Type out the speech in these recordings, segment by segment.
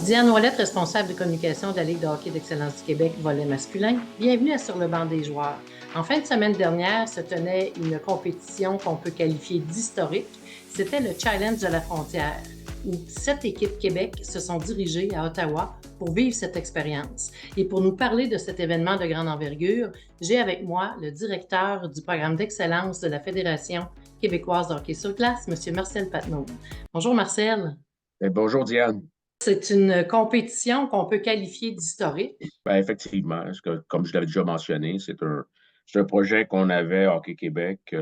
Diane Ouellette, responsable de communication de la Ligue de hockey d'excellence du Québec, volet masculin. Bienvenue à Sur le banc des joueurs. En fin de semaine dernière se tenait une compétition qu'on peut qualifier d'historique. C'était le Challenge de la frontière, où 7 équipes Québec se sont dirigées à Ottawa pour vivre cette expérience. Et pour nous parler de cet événement de grande envergure, j'ai avec moi le directeur du programme d'excellence de la Fédération québécoise de hockey sur glace, M. Marcel Patnaud. Bonjour Marcel. Bonjour Diane. C'est une compétition qu'on peut qualifier d'historique. Effectivement, comme je l'avais déjà mentionné, c'est un projet qu'on avait à Hockey Québec,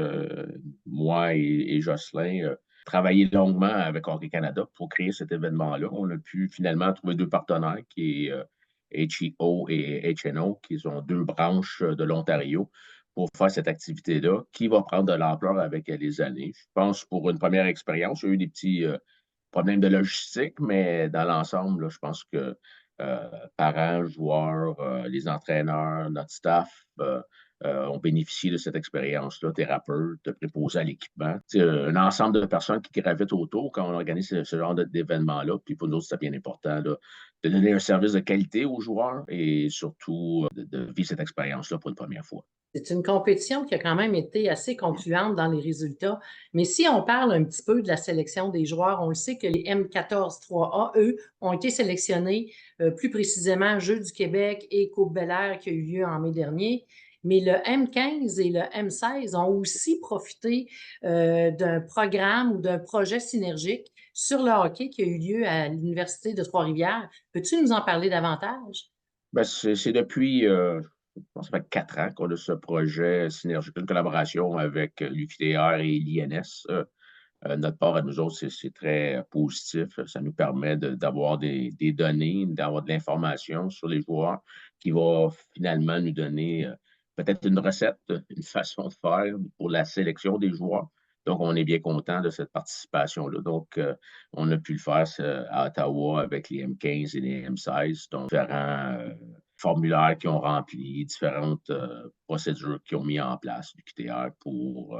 moi et Jocelyn, travaillé longuement avec Hockey Canada pour créer cet événement-là. On a pu finalement trouver deux partenaires qui est HEO et HNO, qui sont deux branches de l'Ontario, pour faire cette activité-là, qui va prendre de l'ampleur avec les années. Je pense pour une première expérience, il y a eu des petits problème de logistique, mais dans l'ensemble, là, je pense que parents, joueurs, les entraîneurs, notre staff ont bénéficié de cette expérience-là, thérapeutes, préposés à l'équipement. C'est un ensemble de personnes qui gravitent autour quand on organise ce genre d'événement-là. Puis pour nous, c'est bien important là, de donner un service de qualité aux joueurs et surtout de vivre cette expérience-là pour une première fois. C'est une compétition qui a quand même été assez concluante dans les résultats. Mais si on parle un petit peu de la sélection des joueurs, on le sait que les M14-3A, eux, ont été sélectionnés plus précisément Jeux du Québec et Coupe Bel-Air qui a eu lieu en mai dernier. Mais le M15 et le M16 ont aussi profité d'un programme ou d'un projet synergique sur le hockey qui a eu lieu à l'Université de Trois-Rivières. Peux-tu nous en parler davantage? C'est depuis, je pense, ça fait 4 ans qu'on a ce projet synergique, une collaboration avec l'UQTR et l'INS. Notre part à nous autres, c'est très positif. Ça nous permet d'avoir des données, d'avoir de l'information sur les joueurs qui va finalement nous donner peut-être une recette, une façon de faire pour la sélection des joueurs. Donc, on est bien content de cette participation-là. Donc, on a pu le faire à Ottawa avec les M15 et les M16, donc différents formulaires qui ont rempli, différentes procédures qui ont mis en place du QTR pour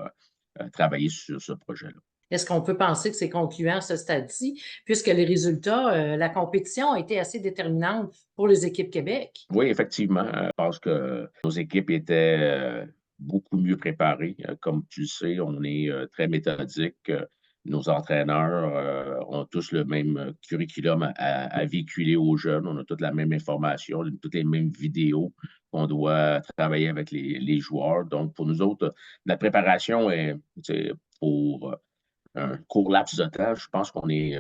travailler sur ce projet-là. Est-ce qu'on peut penser que c'est concluant à ce stade-ci, puisque les résultats, la compétition a été assez déterminante pour les équipes Québec? Oui, effectivement. Je pense que nos équipes étaient beaucoup mieux préparées. Comme tu le sais, on est très méthodique. Nos entraîneurs ont tous le même curriculum à véhiculer aux jeunes. On a toute la même information, toutes les mêmes vidéos qu'on doit travailler avec les joueurs. Donc, pour nous autres, la préparation est pour un court laps de temps. Je pense qu'on est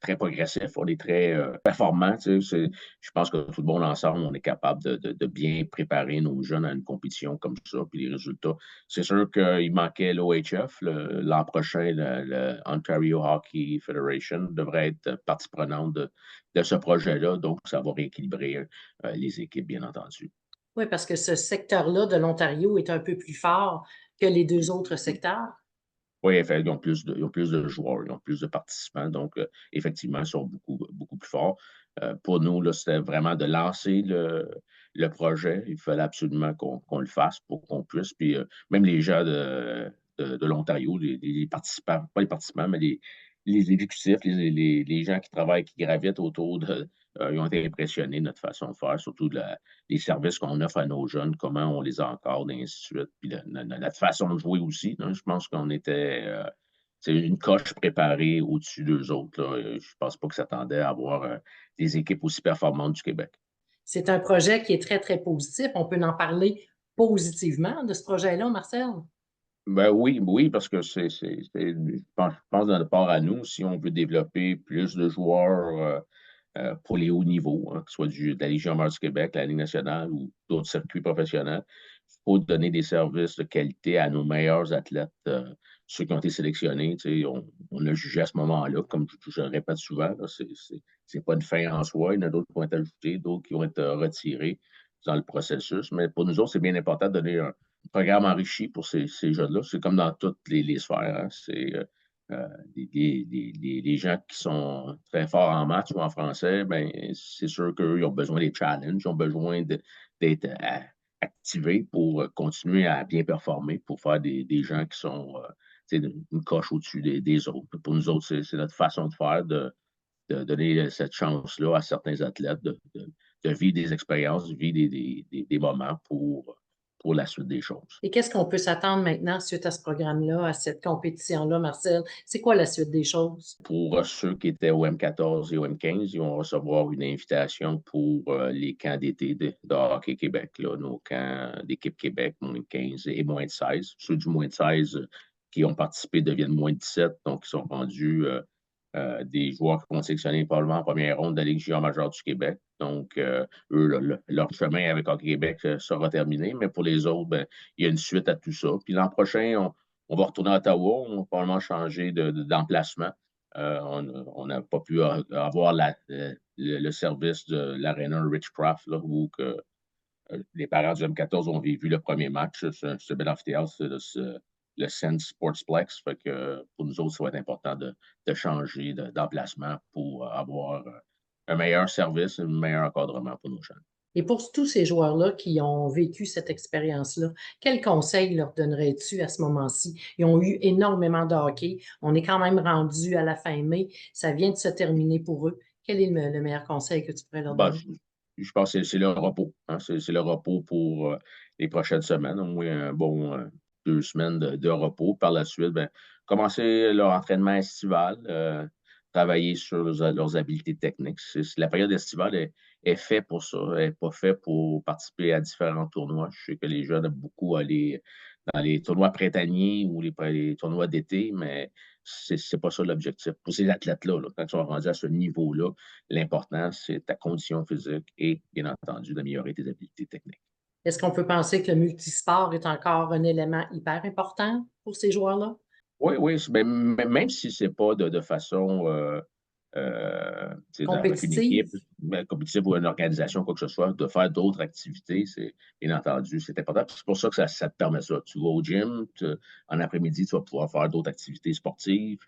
très progressif, on est très performant. Je pense que tout le monde ensemble, on est capable de bien préparer nos jeunes à une compétition comme ça, puis les résultats. C'est sûr qu'il manquait l'OHF. L'an prochain, le Ontario Hockey Federation devrait être partie prenante de ce projet-là, donc ça va rééquilibrer les équipes, bien entendu. Oui, parce que ce secteur-là de l'Ontario est un peu plus fort que les deux autres secteurs. Oui, ils ont plus de joueurs, ils ont plus de participants. Donc, effectivement, ils sont beaucoup plus forts. Pour nous, là, c'était vraiment de lancer le projet. Il fallait absolument qu'on le fasse pour qu'on puisse. Puis, même les gens de l'Ontario, les participants, pas les participants, mais les exécutifs, les gens qui travaillent, qui gravitent autour ils ont été impressionnés de notre façon de faire, surtout les services qu'on offre à nos jeunes, comment on les encadre, et ainsi de suite. Puis notre façon de jouer aussi. Hein, je pense qu'on était c'est une coche préparée au-dessus d'eux autres. Là. Je ne pense pas qu'ils s'attendaient à avoir des équipes aussi performantes du Québec. C'est un projet qui est très, très positif. On peut en parler positivement de ce projet-là, Marcel? Ben oui, oui, parce que je pense de notre part à nous, si on veut développer plus de joueurs pour les hauts niveaux, hein, que ce soit de la Légion majeure du Québec, la Ligue nationale ou d'autres circuits professionnels, il faut donner des services de qualité à nos meilleurs athlètes, ceux qui ont été sélectionnés. On a jugé à ce moment-là, comme je le répète souvent, là, c'est pas une fin en soi. Il y en a d'autres qui vont être ajoutés, d'autres qui vont être retirés dans le processus. Mais pour nous autres, c'est bien important de donner un programme enrichi pour ces jeunes-là. C'est comme dans toutes les sphères. Hein. C'est les gens qui sont très forts en maths ou en français, ben, c'est sûr qu'eux, ils ont besoin des challenges, ils ont besoin d'être activés pour continuer à bien performer, pour faire des gens qui sont une coche au-dessus des autres. Pour nous autres, c'est notre façon de faire, de donner cette chance-là à certains athlètes de vivre des expériences, de vivre des moments pour la suite des choses. Et qu'est-ce qu'on peut s'attendre maintenant suite à ce programme-là, à cette compétition-là, Marcel? C'est quoi la suite des choses? Pour ceux qui étaient au M14 et au M15, ils vont recevoir une invitation pour les camps d'été de Hockey Québec, là, nos camps d'équipe Québec, moins de 15 et moins de 16. Ceux du moins de 16 qui ont participé deviennent moins de 17, donc ils sont rendus des joueurs qui vont sélectionner probablement en première ronde de la Ligue junior majeure du Québec. Donc, eux, leur chemin avec Hockey Québec sera terminé, mais pour les autres, ben, il y a une suite à tout ça. Puis l'an prochain, on va retourner à Ottawa, on va probablement changer d'emplacement. On n'a pas pu avoir le service de l'Arena Richcraft, là, où les parents du M14 ont vu le premier match. Ce bel amphithéâtre, c'est le Sense Sportsplex. Fait que pour nous autres, ça va être important de changer d'emplacement pour avoir un meilleur service, un meilleur encadrement pour nos jeunes. Et pour tous ces joueurs-là qui ont vécu cette expérience-là, quels conseils leur donnerais-tu à ce moment-ci? Ils ont eu énormément de hockey. On est quand même rendu à la fin mai. Ça vient de se terminer pour eux. Quel est le meilleur conseil que tu pourrais leur Ben, donner? je pense que c'est le repos. Hein. C'est le repos pour les prochaines semaines, au moins un bon 2 semaines de repos. Par la suite, ben, commencer leur entraînement estival, travailler sur leurs habiletés techniques. La période estivale est faite pour ça. Elle n'est pas faite pour participer à différents tournois. Je sais que les jeunes aiment beaucoup aller dans les tournois printaniers ou les tournois d'été, mais c'est pas ça l'objectif. Pour ces athlètes-là, là, quand ils sont rendus à ce niveau-là, l'important, c'est ta condition physique et, bien entendu, d'améliorer tes habiletés techniques. Est-ce qu'on peut penser que le multisport est encore un élément hyper important pour ces joueurs-là? Oui, oui, même si ce n'est pas de façon avec une Compétitive? équipe compétitive ou une organisation, quoi que ce soit, de faire d'autres activités, c'est bien entendu, c'est important. C'est pour ça que ça te permet ça. Tu vas au gym, en après-midi, tu vas pouvoir faire d'autres activités sportives,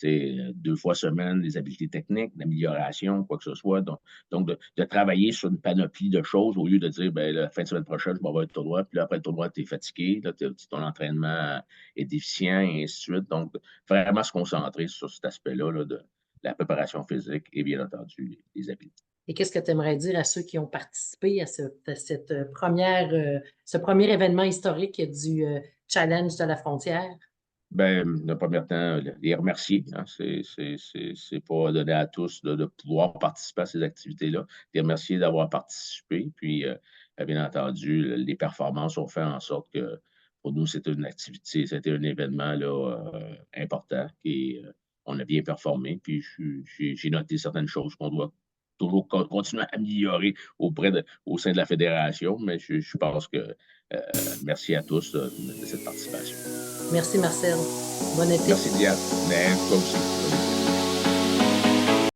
2 fois semaine, des habiletés techniques, d'amélioration, quoi que ce soit. Donc de travailler sur une panoplie de choses au lieu de dire, ben, la fin de semaine prochaine, je m'en vais au tournoi, puis là, après le tournoi, tu es fatigué, là, ton entraînement est déficient, et ainsi de suite. Donc, vraiment se concentrer sur cet aspect-là là, de la préparation physique et bien entendu les habiletés. Et qu'est-ce que tu aimerais dire à ceux qui ont participé à cette première, ce premier événement historique du Challenge de la frontière? Ben, dans un premier temps, les remercier. Hein, c'est pas donné à tous de pouvoir participer à ces activités-là. Les remercier d'avoir participé. Puis, bien entendu, les performances ont fait en sorte que pour nous, c'était une activité, c'était un événement là, important et on a bien performé. Puis, j'ai noté certaines choses qu'on doit toujours continuer à améliorer au sein de la fédération. Mais je pense que merci à tous de cette participation. Merci Marcel. Bon été. Merci Diane. Mais toi aussi.